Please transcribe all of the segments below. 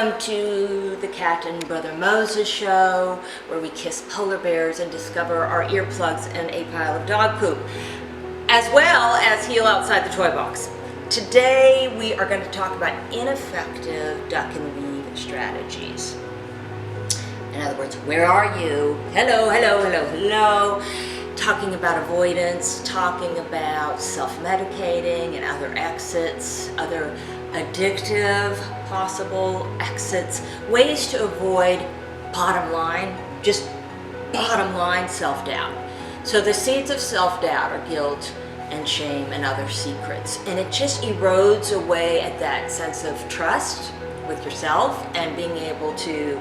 Welcome to the Cat and Brother Moses show, where we kiss polar bears and discover our earplugs in a pile of dog poop, as well as heal outside the toy box. Today we are going to talk about ineffective duck and weave strategies. In other words, where are you? Hello, hello, hello, hello. Talking about avoidance, talking about self-medicating and other exits, other addictive possible exits, ways to avoid bottom line self-doubt. So the seeds of self-doubt are guilt and shame and other secrets, and it just erodes away at that sense of trust with yourself and being able to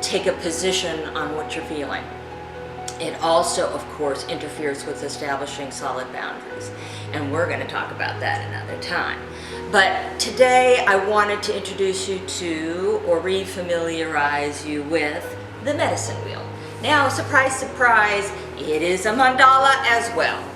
take a position on what you're feeling. It also, of course, interferes with establishing solid boundaries, and we're going to talk about that another time. But today I wanted to introduce you to, or re-familiarize you with, the medicine wheel. Now, surprise, surprise, it is a mandala as well.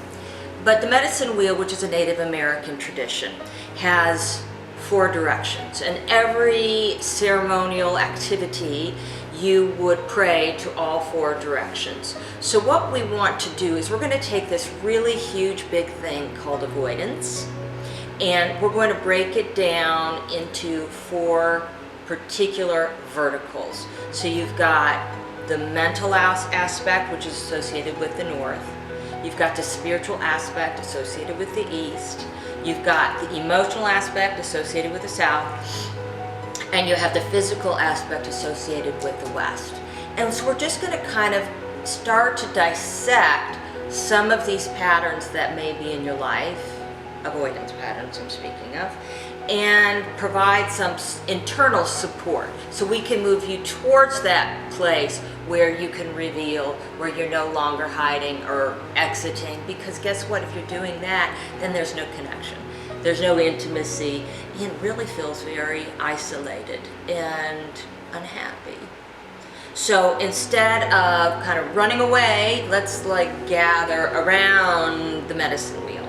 But the medicine wheel, which is a Native American tradition, has 4 directions, and every ceremonial activity you would pray to all 4 directions. So what we want to do is we're going to take this really huge big thing called avoidance, and we're going to break it down into 4 particular verticals. So you've got the mental aspect, which is associated with the north. You've got the spiritual aspect associated with the east. You've got the emotional aspect associated with the south. And you have the physical aspect associated with the west. And so we're just going to kind of start to dissect some of these patterns that may be in your life, avoidance patterns I'm speaking of, and provide some internal support so we can move you towards that place where you can reveal, where you're no longer hiding or exiting, because guess what, if you're doing that, then there's no connection. There's no intimacy, and it really feels very isolated and unhappy. So instead of kind of running away, let's gather around the medicine wheel.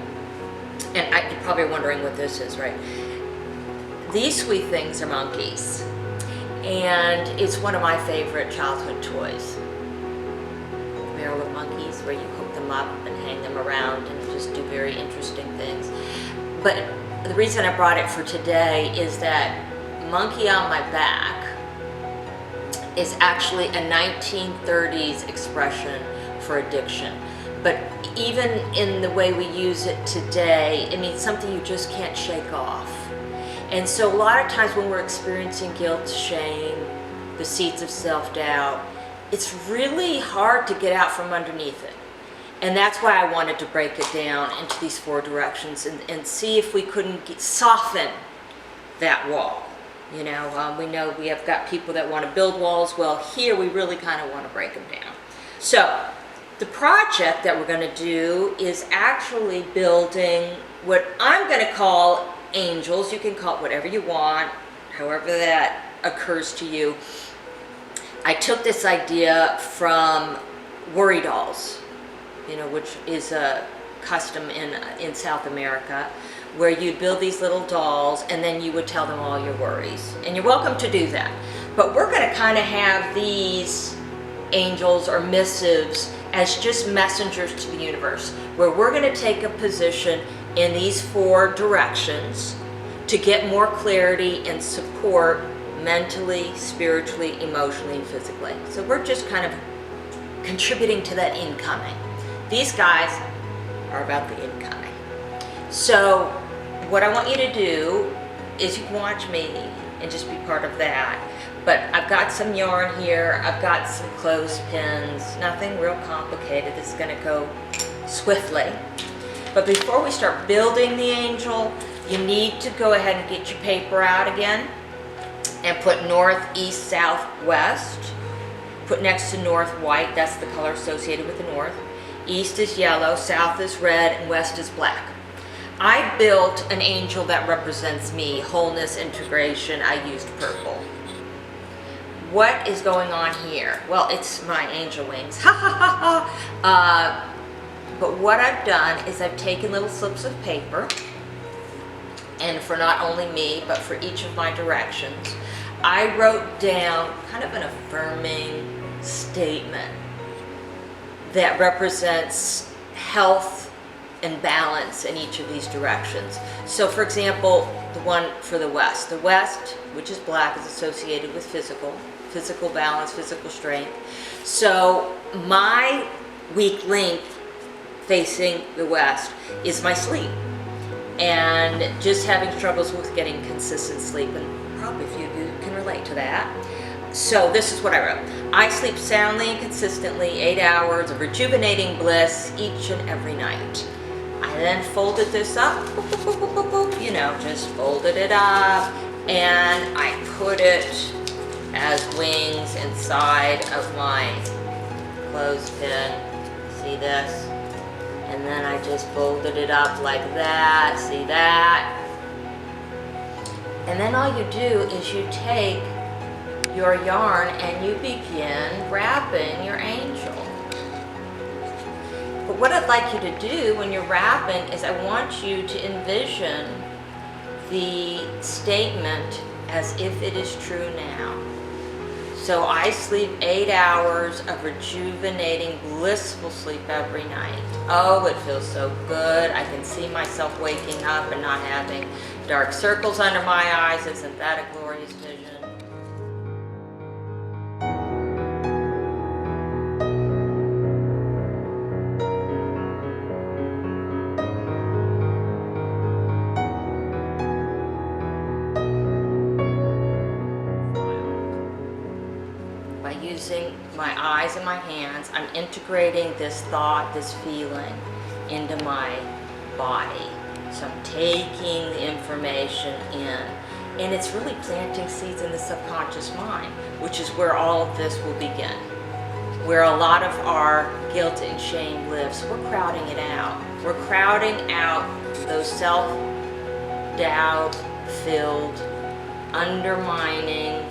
And you're probably wondering what this is, right? These sweet things are monkeys, and it's one of my favorite childhood toys. Barrel of monkeys, where you hook them up and hang them around and just do very interesting things. But the reason I brought it for today is that monkey on my back is actually a 1930s expression for addiction. But even in the way we use it today, it means something you just can't shake off. And so a lot of times when we're experiencing guilt, shame, the seeds of self-doubt, it's really hard to get out from underneath it. And that's why I wanted to break it down into these 4 directions and see if we couldn't soften that wall. You know, we know we have got people that want to build walls. Well, here we really kind of want to break them down. So the project that we're going to do is actually building what I'm going to call angels. You can call it whatever you want, however that occurs to you. I took this idea from worry dolls, you know, which is a custom in South America, where you'd build these little dolls and then you would tell them all your worries. And you're welcome to do that. But we're going to kind of have these angels or missives as just messengers to the universe, where we're going to take a position in these 4 directions to get more clarity and support mentally, spiritually, emotionally, and physically. So we're just kind of contributing to that incoming. These guys are about the incoming. So what I want you to do is you can watch me and just be part of that. But I've got some yarn here, I've got some clothespins, nothing real complicated. This is going to go swiftly. But before we start building the angel, you need to go ahead and get your paper out again and put north, east, south, west. Put next to north white, that's the color associated with the north. East is yellow, south is red, and west is black. I built an angel that represents me, wholeness, integration. I used purple. What is going on here? Well, it's my angel wings. Ha ha ha ha. But what I've done is I've taken little slips of paper, and for not only me, but for each of my directions, I wrote down kind of an affirming statement that represents health and balance in each of these directions. So for example, the one for the West. The West, which is black, is associated with physical balance, physical strength. So my weak link facing the West is my sleep. And just having struggles with getting consistent sleep, and probably a few of you can relate to that. So this is what I wrote. I sleep soundly and consistently 8 hours of rejuvenating bliss each and every night. I then folded this up, you know, just folded it up, and I put it as wings inside of my clothespin. See this? And then I just folded it up like that, see that? And then all you do is you take your yarn and you begin wrapping your angel. But what I'd like you to do when you're wrapping is I want you to envision the statement as if it is true now. So I sleep 8 hours of rejuvenating, blissful sleep every night. Oh, it feels so good. I can see myself waking up and not having dark circles under my eyes. Isn't that a glorious vision? By using my eyes and my hands, I'm integrating this thought, this feeling into my body. So I'm taking the information in. And it's really planting seeds in the subconscious mind, which is where all of this will begin. Where a lot of our guilt and shame lives. We're crowding it out. We're crowding out those self-doubt filled, undermining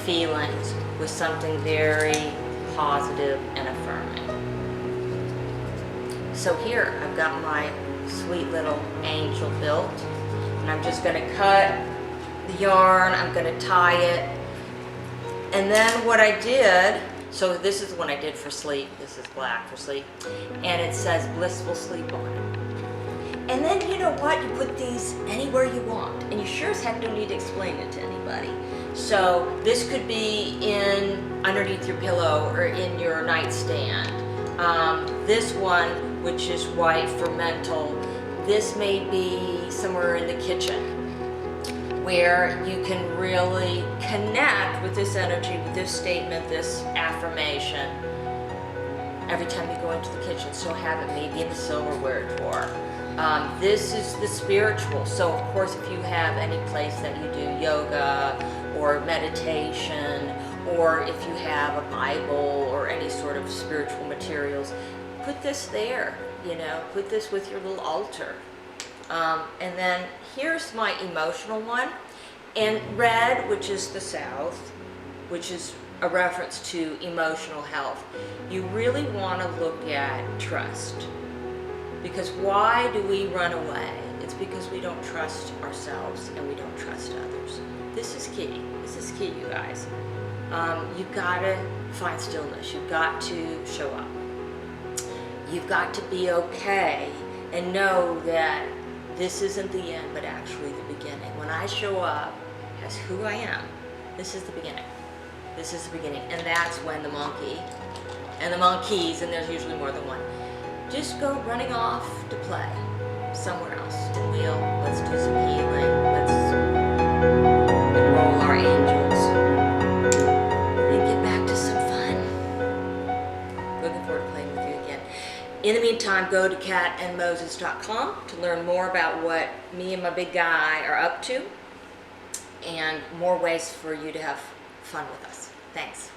feelings with something very positive and affirming. So here I've got my sweet little angel built, and I'm just going to cut the yarn, I'm going to tie it, and then what I did, so this is the one I did for sleep, this is black for sleep, and it says blissful sleep on it. And then you know what, you put these anywhere you want, and you sure as heck don't need to explain it to anybody. So this could be in underneath your pillow or in your nightstand. This one, which is white for mental, this may be somewhere in the kitchen where you can really connect with this energy, with this statement, this affirmation every time you go into the kitchen. So have it maybe in the silverware drawer. This is the spiritual. So of course, if you have any place that you do yoga or meditation, or if you have a Bible or any sort of spiritual materials, put this there, you know, put this with your little altar. And then here's my emotional one. And red, which is the South, which is a reference to emotional health. You really want to look at trust. Because why do we run away? It's because we don't trust ourselves and we don't trust others. This is key. This is key, you guys. You've got to find stillness. You've got to show up. You've got to be okay and know that this isn't the end, but actually the beginning. When I show up as who I am, this is the beginning. This is the beginning. And that's when the monkey and the monkeys, and there's usually more than one, just go running off to play somewhere else. And let's do some healing. Let's enroll our angels and get back to some fun. Looking forward to playing with you again. In the meantime, go to catandmoses.com to learn more about what me and my big guy are up to and more ways for you to have fun with us. Thanks.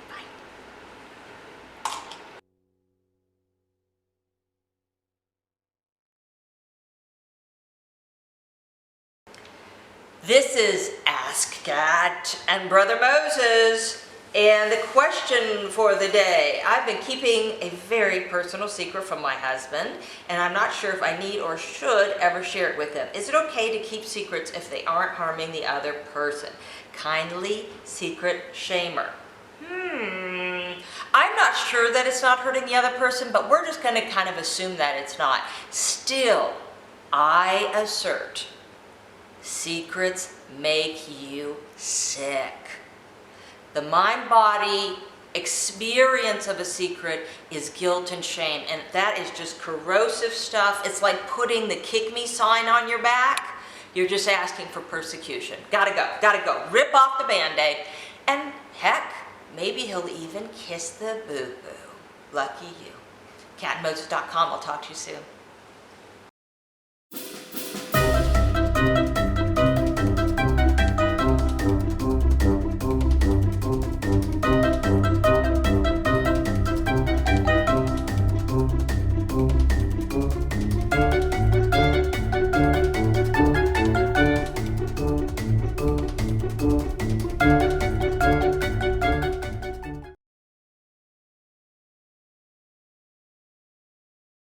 This is Ask Cat and Brother Moses. And the question for the day, I've been keeping a very personal secret from my husband, and I'm not sure if I need or should ever share it with him. Is it okay to keep secrets if they aren't harming the other person? Kindly, Secret Shamer. I'm not sure that it's not hurting the other person, but we're just going to kind of assume that it's not. Still, I assert, secrets make you sick. The mind-body experience of a secret is guilt and shame, and that is just corrosive stuff. It's like putting the kick me sign on your back. You're just asking for persecution. Gotta go. Rip off the Band-Aid. And heck, maybe he'll even kiss the boo-boo. Lucky you. CatandMoses.com. I'll talk to you soon.